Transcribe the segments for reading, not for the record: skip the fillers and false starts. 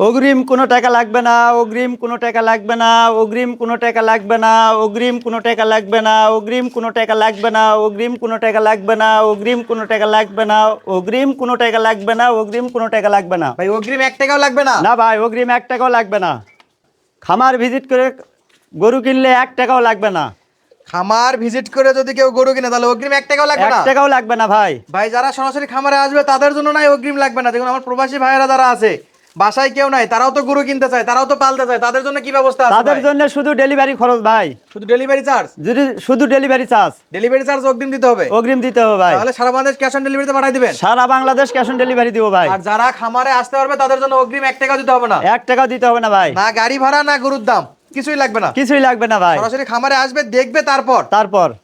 অগ্রিম কোনো টাকা লাগবে না, অগ্রিম কোনো টাকা লাগবে না, অগ্রিম কোনো টাকা লাগবে না, অগ্রিম কোনো টাকা লাগবে না, অগ্রিম কোনো টাকা লাগবে না, অগ্রিম কোনো টাকা লাগবে না, অগ্রিম কোনো টাকা লাগবে না, অগ্রিম কোনো টাকা লাগবে না, অগ্রিম কোনো টাকা লাগবে না। ভাই অগ্রিম 1 টাকাও লাগবে না? না ভাই, অগ্রিম 1 টাকাও লাগবে না। খামার ভিজিট করে গরু কিনলে 1 টাকাও লাগবে না। খামার ভিজিট করে যদি কেউ গরু কিনে তাহলে অগ্রিম 1 টাকাও লাগবে 1 না? টাকাও লাগবে না ভাই। ভাই যারা সরাসরি খামারে আসবে তাদের জন্য নাই অগ্রিম লাগবে না। দেখুন আমার প্রবাসী ভাইয়েরা যারা আছে, বাসায় কেউ নাই, তারাও তো গরু কিনতে চায়, তারাও তো পালতে চায়, তাদের জন্য কি ব্যবস্থা আছে? তাদের জন্য শুধু ডেলিভারি খরচ ভাই, শুধু ডেলিভারি চার্জ? যদি শুধু ডেলিভারি চার্জ, ডেলিভারি চার্জ অগ্রিম দিতে হবে? অগ্রিম দিতে হবে ভাই। তাহলে সারা বাংলাদেশ ক্যাশ অন ডেলিভারিতে পাঠিয়ে দিবেন? সারা বাংলাদেশ ক্যাশ অন ডেলিভারি দিব ভাই। আর যারা খামারে আসতে পারবে তাদের জন্য অগ্রিম 1 টাকাও দিতে হবে না? 1 টাকাও দিতে হবে না ভাই। না গাড়ি ভাড়া না গরুর দাম কিছুই লাগবে না? কিছুই লাগবে না ভাই। সরাসরি খামারে আসবে, দেখবে, তারপর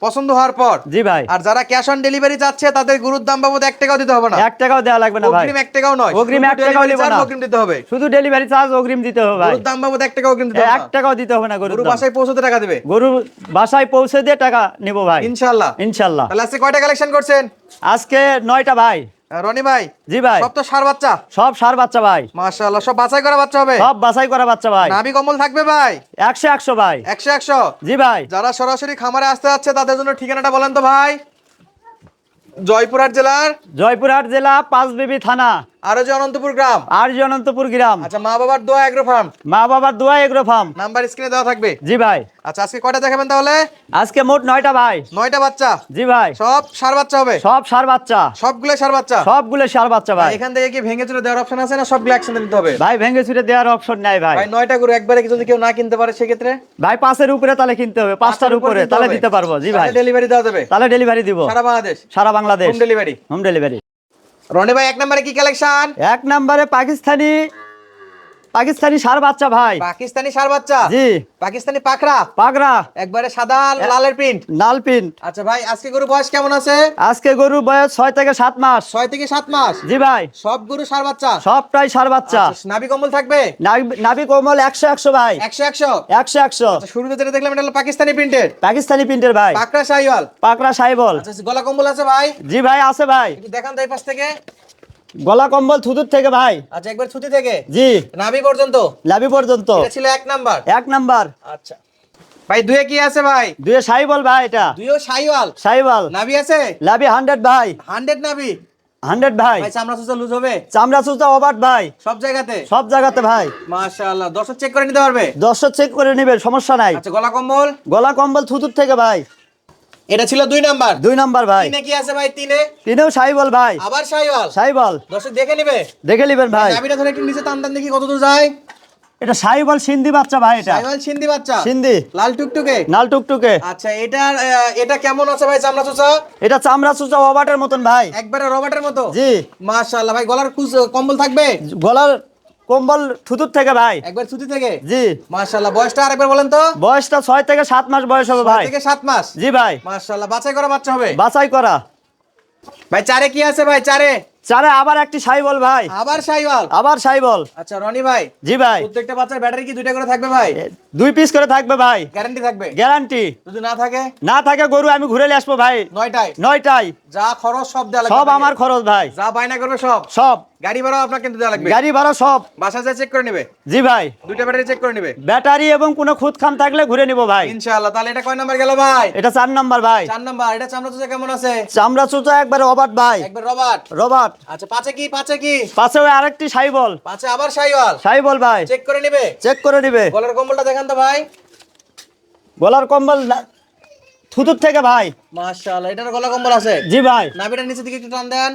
পছন্দ হওয়ার পর। জি ভাই। আর যারা ক্যাশ অন ডেলিভারি চাচ্ছে তাদের গরুর দাম বাবদ 1 টাকাও দিতে হবে না? 1 টাকাও দেওয়া লাগবে না ভাই। অগ্রিম 1 টাকাও নয়, অগ্রিম শুধু 1 টাকাও delivery দিব charge না। অগ্রিম দিতে হবে। শুধু ডেলিভারি চার্জ অগ্রিম দিতে হবে ভাই। গরুর দাম বাবদ 1 টাকাও অগ্রিম দিতে হবে 1 না? টাকাও দিতে হবে না। গরু বাসায় পৌঁছতে টাকা দিবে? গরু বাসায় পৌঁছে দিয়ে টাকা নেব ভাই ইনশাআল্লাহ। ইনশাআল্লাহ। তাহলে আজকে কয়টা কালেকশন করছেন? আজকে 9টা ভাই। রনি ভাই? জি ভাই। সব তো ষাঁড় বাচ্চা? সব ষাঁড় বাচ্চা ভাই। মাশাআল্লাহ, সব বাছাই করা বাচ্চা হবে? সব বাছাই করা বাচ্চা ভাই। নাভি কম্বল থাকবে ভাই? 100 ভাই। 100? জি ভাই। যারা সরাসরি খামারে আসতে যাচ্ছে তাদের জন্য ঠিকানাটা বলেন তো ভাই। জয়পুরহাট জেলার জয়পুরহাট জেলা পাঁচবিবি থানা, আর যে অনন্তপুর গ্রাম। আর যে অনন্তপুর গ্রাম। আচ্ছা, মা বাবার দোয়া এগ্রো ফার্ম। মা বাবার দোয়া এগ্রো ফার্ম। নাম্বার স্ক্রিনে দেওয়া থাকবে। জি ভাই। আচ্ছা, আজকে কয়টা দেখাবেন তাহলে? আজকে মোট 9টা ভাই। 9টা বাচ্চা? জি ভাই। সব ষাঁড় বাচ্চা হবে? সব ষাঁড় বাচ্চা। সবগুলো ষাঁড় বাচ্চা? সবগুলো ষাঁড় বাচ্চা ভাই। এখান থেকে কি ভেঙে চুরে দেওয়ার অপশন আছে না সবগুলো একসাথে নিতে হবে? ভাই ভেঙে ছুটে দেওয়ার অপশন নাই ভাই। ভাই 9টা গরু একবারে কি যদি কেউ না কিনতে পারে সেক্ষেত্রে? ভাই 5-এর উপরে তাহলে কিনতে হবে, 5টার উপরে তাহলে দিতে পারবো। জি ভাই। ডেলিভারি দেওয়া যাবে? তাহলে ডেলিভারি দিব সারা বাংলাদেশ? সারা Bangladesh home delivery? Home delivery. Roni ভাই, 1 নম্বরে কি কালেকশন? 1 নম্বরে পাকিস্তানি ষাঁড় বাচ্চা ভাই। পাকিস্তানি ষাঁড় বাচ্চা? জি। পাকিস্তানি পাকড়া? পাগড়া একবারে সাদা লালের প্রিন্ট? লাল প্রিন্ট। আচ্ছা ভাই, আজকে গরু বয়স কেমন আছে? আজকে গরু বয়স 6 থেকে 7 মাস। 6 থেকে 7 মাস? জি ভাই। সব গরু ষাঁড় বাচ্চা? সবটাই ষাঁড় বাচ্চা। আচ্ছা, নাভি কম্বল থাকবে? নাভি কোমল 100 ভাই। 100? 100 আচ্ছা, শুরুতে যেটা দেখলাম এটা হলো পাকিস্তানি প্রিন্টের? পাকিস্তানি প্রিন্টের ভাই। পাকড়া শাহিওয়াল? পাকড়া সাইবল। আচ্ছা, গলা কম্বল আছে ভাই? জি ভাই আছে ভাই। একটু দেখান তো এই পাশ থেকে। গলা কম্বল থুতুর থেকে ভাই। আচ্ছা, একবার ছুটি থেকে জি। নাভি পর্যন্ত? লাভি পর্যন্ত। এটা ছিল 1 নাম্বার? 1 নাম্বার। আচ্ছা ভাই, দুয়ে কি আছে ভাই? দুয়ে সাইবল ভাই। এটা দুইও শাহিওয়াল? সাইবল। নাভি আছে? লাভি 100 ভাই। 100 নাভি? 100 ভাই। ভাই চামড়া সুসা লুজ হবে? চামড়া চুচা ওভার ভাই। সব জায়গাতে? সব জায়গাতে ভাই। মাশাআল্লাহ, দর্শক চেক করে নিতে পারবে? দর্শক চেক করে নেবে, সমস্যা নাই। আচ্ছা, গলা কম্বল? গলা কম্বল থুতুর থেকে ভাই। এটা ছিল 2 নাম্বার? 2 নাম্বার ভাই। তিনে কি আছে ভাই? তিনে? তিনেও সাইবল ভাই। আবার শাহিওয়াল? সাইবল। দর্শক দেখে নেবে? দেখে নেবেন ভাই। নাভিটা ধরে একটু নিচে টান টান দেখি কতদূর যায়। এটা সাইবল সিন্ধি বাচ্চা ভাই। এটা শাহিওয়াল সিন্ধি বাচ্চা? সিন্ধি লাল টুকটুকে? নাল টুকটুকে। আচ্ছা, এটা কেমন আছে ভাই চামড়া চুচা? এটা চামড়া চুচা ওভারের মতন ভাই। একবারে রবার্টের মতো? জি। মাশাআল্লাহ ভাই, গলার কম্বল থাকবে? গলার কম্বল থুতুর থেকে ভাই। একবার ছুটি থেকে? জি। মাশাআল্লাহ, বয়সটা আরেকবার বলেন তো। বয়সটা 6 থেকে 7 মাস বয়স হবে 6 ভাই। থেকে 7 মাস? জি ভাই। মাশাআল্লাহ, বাছাই করা বাচ্চা হবে? বাছাই করা। ভাই চারে কি আছে ভাই? চারে চারে আবার একটি সাইবল ভাই। আবার শাহিওয়াল? আবার সাইবল। আচ্ছা রনি ভাই, জি ভাই। প্রত্যেকটা বাচ্চার ব্যাটারি কি 2টা করে থাকবে ভাই? 2 পিস করে থাকবে ভাই। গ্যারান্টি থাকবে? গ্যারান্টি। যদি না থাকে? না থাকে গরু আমি ঘুরে নিয়ে আসবো ভাই। 9টায়? 9টায়। যা খরচ সব দেওয়া লাগবে? সব আমার খরচ ভাই। যা বায়না করবে সব? সব। গাড়ি ভাড়া আপনাকে কিন্তু দেওয়া লাগবে? গাড়ি ভাড়া সব। বাসা যায় চেক করে নেবে? জি ভাই। 2টা ব্যাটারি চেক করে নেবে? ব্যাটারি এবং কোনো খুদ খাম থাকলে ঘুরে নিব ভাই ইনশাআল্লাহ। তাহলে এটা কয় নাম্বার গেল ভাই? এটা 4 নাম্বার ভাই। 4 নাম্বার। এটা চামড়া চুচা কেমন আছে? চামড়া চুচা একবারে অবাট ভাই। একবার রবার্ট? রবার্ট। আচ্ছা, পাঁচে কি? পাশে আরেকটি সাইবল। পাঁচে আবার শাহিওয়াল? সাইবল ভাই। চেক করে নেবে? চেক করে নিবে। গলার কম্বলটা দেখান তো ভাই। গলার কম্বল থুতুর থেকে ভাই। মাশাআল্লাহ, এটার গলা কম্বল আছে? জি ভাই। নাভিটার নিচে দিকে একটু টান দেন।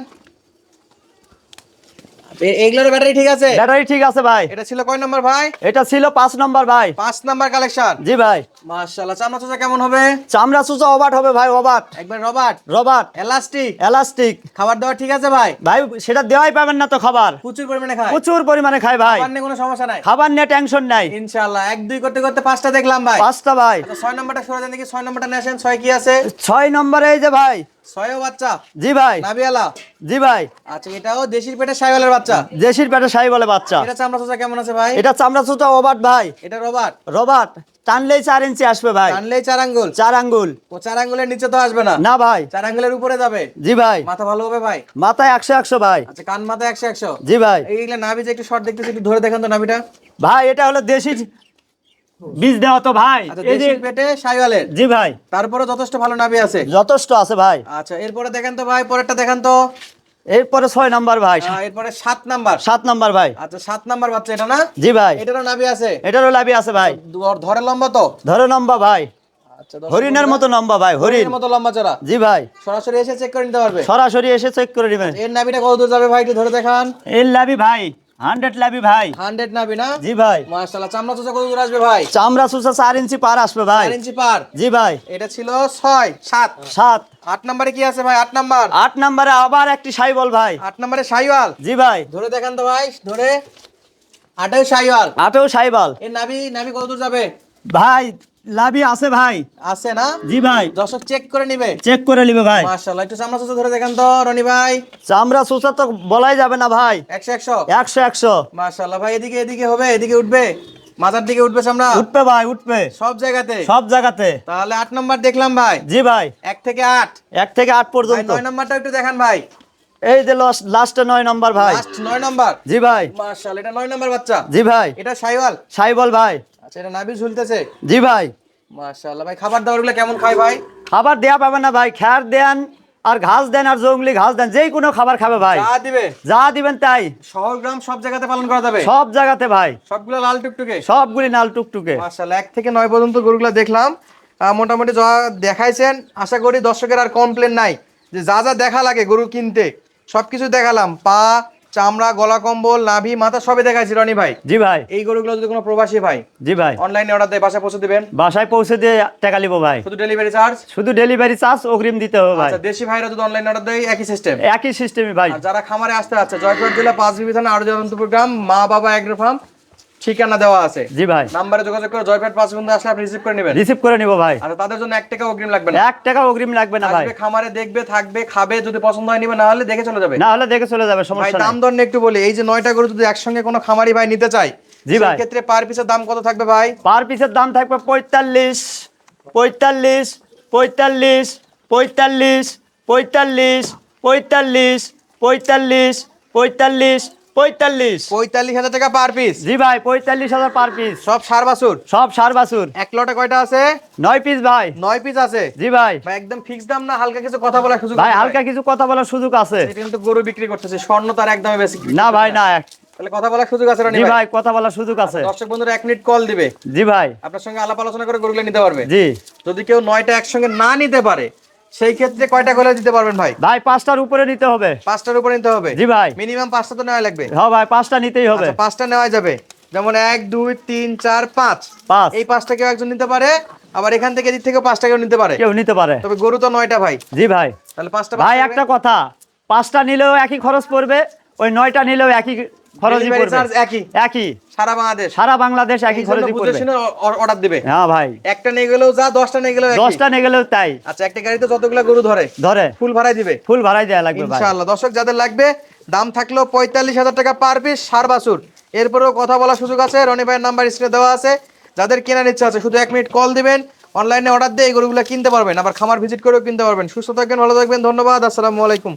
এইগুলোর ব্যাটারি ঠিক আছে? ব্যাটারি ঠিক আছে ভাই। এটা ছিল কয় নাম্বার ভাই? এটা ছিল 5 নাম্বার ভাই। 5 নাম্বার কালেকশন? জি ভাই। মাশাআল্লাহ, চামড়া চুচা কেমন হবে? চামড়া চুচা অবাট হবে ভাই। অবাট। একবার রবার্ট? রবার্ট। এলাস্টিক? এলাস্টিক। খাবার দাবার ঠিক আছে ভাই? ভাই সেটা দেওয়াই পাবেন না তো খাবার। প্রচুর পরিমাণে খায়? প্রচুর পরিমাণে খায় ভাই। খাবার নিয়ে কোনো সমস্যা নাই? খাবার নিয়ে টেনশন নাই ইনশাআল্লাহ। 1 2 করতে করতে 5টা দেখলাম ভাই। 5টা ভাই। আচ্ছা, 6 নাম্বারটা সরে দেন দেখি। 6 নাম্বারটা নিয়ে আসেন। 6 কি আছে? 6 নম্বরে এই যে ভাই ছয়ও বাচ্চা জি ভাই। নাভিয়ালা। জি ভাই। আচ্ছা এটাও দেশির পেটে শাইওয়ালের বাচ্চা। দেশির পেটে শাহিওয়ালের বাচ্চা। এটা চামড়া চোচা কেমন আছে ভাই? এটা চামড়া চুটা ওভার ভাই। এটা রবার্ট। রবার্ট টানলেই 4 ইঞ্চি আসবে ভাই। টানলেই 4 আঙ্গুল। 4 আঙ্গুল। ও 4 আঙ্গুলের নিচে তো আসবে না। না ভাই। 4 আঙ্গুলের উপরে যাবে। জি ভাই। মাথা ভালো হবে ভাই? মাথায় 100 ভাই। আচ্ছা কান মাথা 100। জি ভাই। এইগুলা নাভি যে একটু শর্ট দেখতেছি, একটু ধরে দেখান তো নাভিটা। ভাই এটা হলো দেশি বীজ দেওয়া তো ভাই। আচ্ছা এই যে দেশির পেটে শাইওয়ালের। জি ভাই। তারপরে যথেষ্ট ভালো নাভি আছে। যথেষ্ট আছে ভাই। আচ্ছা এরপরে দেখেন তো ভাই, পরেরটা দেখেন তো। এরপরে 6 নাম্বার ভাই। এরপরে 7 নাম্বার। 7 নাম্বার ভাই। আচ্ছা 7 নাম্বার বাচ্চা এটা না? জি ভাই। এটারও নাভি আছে। এটারও লাভি আছে ভাই। ধরে লম্বা তো? ধরে লম্বা ভাই। আচ্ছা দর্শক হরিণের মতো লম্বা ভাই। হরিণ হরিণের মতো লম্বা চড়া। জি ভাই। সরাসরি এসে চেক করে নিতে পারবে। সরাসরি এসে চেক করে নেবেন। এর নাভিটা কত দূর যাবে ভাই, একটু ধরে দেখান। এর লাভি ভাই 100 লাভি ভাই। 100 নাভি না? জি ভাই। মাশাআল্লাহ। চামড়া চোচা কত দূর আসবে ভাই? চামড়া চুষা 4 ইঞ্চি পার আসবে ভাই। 4 ইঞ্চি পার। জি ভাই। এটা ছিল 6 7। 7 8 নম্বরে কি আছে ভাই? 8 নাম্বার। 8 নাম্বারে আবার একটি শাহিওয়াল ভাই। 8 নম্বরে শাইওয়াল। জি ভাই। ধরে দেখান তো ভাই, ধরে। 8এও শাইওয়াল। 8ও শাহিওয়াল এর নাভি নাভি কত দূর যাবে? ভাই। লাভি আছে ভাই। আছে না? জি ভাই। দর্শক চেক করে নিবে। চেক করে নিবে ভাই। মাশাআল্লাহ। একটু চামড়া চোচা ধরে দেখান তো রনি ভাই। চামড়া চুষা তো বলাই যাবে না ভাই। 100 100 মাশাআল্লাহ ভাই। এদিকে এদিকে হবে, এদিকে উঠবে, মাথার দিকে উঠবে চামড়া উঠবে ভাই উঠবে সব জায়গাতে। সব জায়গাতে। তাহলে 8 নাম্বার দেখলাম ভাই। জি ভাই। 1 থেকে 8। 1 থেকে 8 ভাই পর্যন্ত। 9 নাম্বারটা একটু দেখান ভাই। এই যে লাস্টে 9 নাম্বার ভাই। Last 9 number. জি ভাই। মাশাআল্লাহ। এটা 9 নাম্বার বাচ্চা। জি ভাই। এটা শাইওয়াল। শাহিওয়াল ভাই। আচ্ছা এটা নাভি ঝুলতেছে। জি ভাই। মাশাআল্লাহ ভাই। খাবার দাবারগুলো কেমন খায় ভাই? খাবার দেয়া পাবে না ভাই। খ্যার দেন আর ঘাস দেন আর জঙ্গলি ঘাস দেন, যেই কোনো খাবার খাবে ভাই। যা দিবে যা দিবেন তাই। শহর গ্রাম সব জায়গাতে পালন করা যাবে। সব জায়গাতে ভাই। সবগুলো লাল টুকটুকে। সবগুলি নাল টুকটুকে। মাশাআল্লাহ। 1 থেকে 9 পর্যন্ত গরুগুলো দেখলাম। মোটামুটি যা দেখাইছেন, আশা করি দর্শকের আর কমপ্লেন নাই যে যা যা দেখা লাগে গরু কিনতে সবকিছু দেখালাম। পা, চামড়া, গলা কম্বল, নাভি, মাথা সবই দেখাইছি রনি ভাই। জি ভাই। এই গরুগুলো যদি কোনো প্রবাসী ভাই জি ভাই। অনলাইনে অর্ডার দেয়, বাসায় পৌঁছে দিবেন? বাসায় পৌঁছে দিয়ে টাকা নিবো ভাই। শুধু ডেলিভারি চার্জ? শুধু ডেলিভারি চার্জ অগ্রিম দিতে হবে ভাই। আচ্ছা দেশি ভাইরা যদি অনলাইনে অর্ডার দেয় একই সিস্টেম? একই সিস্টেমে ভাই। আর যারা খামারে আসতে আছে, জয়পুরহাট জেলা 5 বিবি থানা আরজনন্তপুর গ্রাম, মা বাবা এগ্রো ফার্ম, ঠিকানা দেওয়া আছে। জি ভাই। নাম্বারে যোগাযোগ করে জয়পুরহাট 5 বিবি আসলে আপনি রিসিভ করে নেবেন। রিসিভ করে নিবো ভাই। আচ্ছা তাদের জন্য 1 টাকা অগ্রিম লাগবে না? 1 টাকা অগ্রিম লাগবে না ভাই। আসবে খামারে দেখবে, থাকবে, খাবে, যদি পছন্দ হয় নিবে, না হলে দেখে চলে যাবে। না হলে দেখে চলে যাবে, ভাই সমস্যা দাম নাই। দর নিয়ে একটু বলি। এই যে 9টা গরু যদি একসঙ্গে কোনো খামারি ভাই নিতে চায়, জি ভাই। ক্ষেত্রে পার পিসের দাম কত থাকবে ভাই? পার পিসের দাম থাকবে 45 45 45 45 45 45 45 45 45। 45,000 টাকা পার পিস। জি ভাই। 45,000 পার পিস। সব সার বাছুর। সব সার বাছুর। এক লটে কয়টা আছে? 9 পিস ভাই। 9 পিস আছে। জি ভাই। ভাই একদম ফিক্স দাম না হালকা কিছু কথা বলার সুযোগ ভাই আছে? হালকা কিছু কথা বলার সুযোগ আছে। এটা কিন্তু গরু বিক্রি করতেছে, স্বর্ণ তার একদমই বেশি। না ভাই না। তাহলে কথা বলার সুযোগ আছে রনি জি ভাই? ভাই কথা বলার সুযোগ আছে। দর্শক বন্ধুরা 1 মিনিট কল দিবে, জি ভাই। আপনার সঙ্গে আলাপ আলোচনা করে গরুগুলো নিতে পারবে। জি যদি কেউ 9টা একসঙ্গে না নিতে পারে সেই ক্ষেত্রে কয়টা করে দিতে পারবেন ভাই? ভাই 5টার উপরে নিতে হবে। 5টার উপরে নিতে হবে? জি ভাই। মিনিমাম 5টা তো নেওয়া লাগবে। হ্যাঁ ভাই 5টা নিতেই হবে। আচ্ছা 5টা নেওয়া যাবে। যেমন 1 2 3 4 5। 5 এই 5টা কেউ একজন নিতে পারে, আবার এখান থেকে এদিক থেকে 5টা কেউ নিতে পারে। কেউ নিতে পারে। তবে গরু তো 9টা ভাই। জি ভাই। তাহলে 5টা ভাই একটা কথা, 5টা নিলেও একই খরচ পড়বে, ওই 9টা নিলেও একই খরচই ডেলিভারি পড়বে। চার্জ একই একই সারা বাংলাদেশ। সারা বাংলাদেশ একই খরচই বুঝে পড়বে। শুনে অর্ডার দিবে। হ্যাঁ ভাই। একটা নিয়ে গেলেও যা, 10টা নিয়ে গেলেও একই। 10টা নিয়ে গেলেও তাই। আচ্ছা একটা গাড়িতে যতগুলা গরু ধরে ধরে ফুল ভাড়াই দিবে? ফুল ভাড়াই দেয়া লাগবে ভাই। ইনশাআল্লাহ। দর্শক যাদের লাগবে, দাম থাকলো 45,000 টাকা পার পিস, সার বাছুর। এরপরেও কথা বলার সুযোগ আছে। রনি ভাইয়ের নাম্বার স্ক্রিনে দেওয়া আছে। যাদের কেনার ইচ্ছা আছে শুধু 1 মিনিট কল দিবেন, অনলাইনে অর্ডার দিয়ে এই গরুগুলো কিনতে পারবেন, আবার খামার ভিজিট করেও কিনতে পারবেন। সুস্থ থাকবেন, ভালো থাকবেন, ধন্যবাদ, আসসালামু আলাইকুম।